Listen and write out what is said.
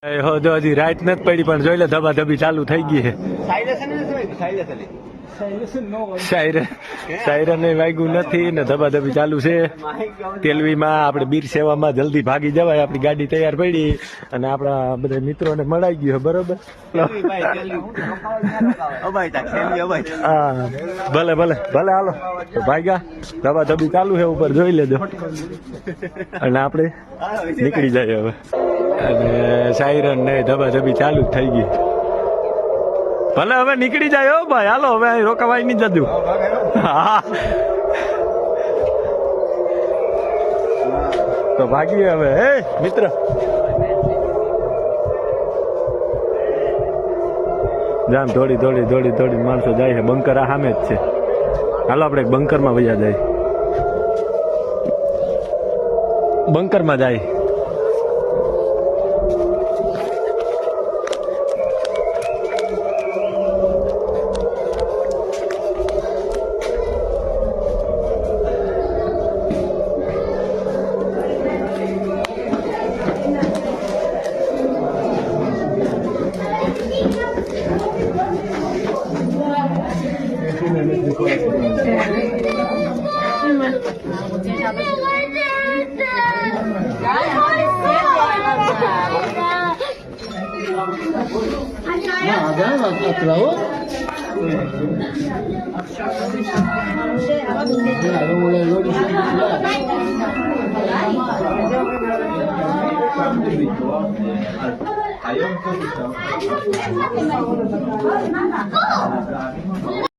જો હજી રાત નથી પડી પણ જોઈ લે ધબા ધબી ચાલુ થઈ ગઈ છે. સાયરન વાગ્યું નથી ને ધબા ધબી ચાલુ છે. તેલવીમાં આપણે બીર સેવામાં જલ્દી ભાગી જવાય. આપણી ગાડી તૈયાર પડી અને આપણા બધા મિત્રોને મળાઈ ગયું બરોબર. હા ભલે ભલે ભલે હાલો ભાગ્યા. ધબા ધબી ચાલુ છે ઉપર જોઈ લેજો અને આપણે નીકળી જાય હવે. અને સાયરન ને ધબા ધબી ચાલુ જ થઈ ગઈ. ભલે હવે નીકળી જાય હો ભાઈ. હાલો હવે રોકાવાય નહીં જતું. હા તો ભાગીએ હવે. હે મિત્ર જામ દોડી દોડી દોડી દોડી માણસો જાય છે. બંકર આ સામે જ છે. હાલો આપણે બંકરમાં વયા જાય. બંકરમાં જાય.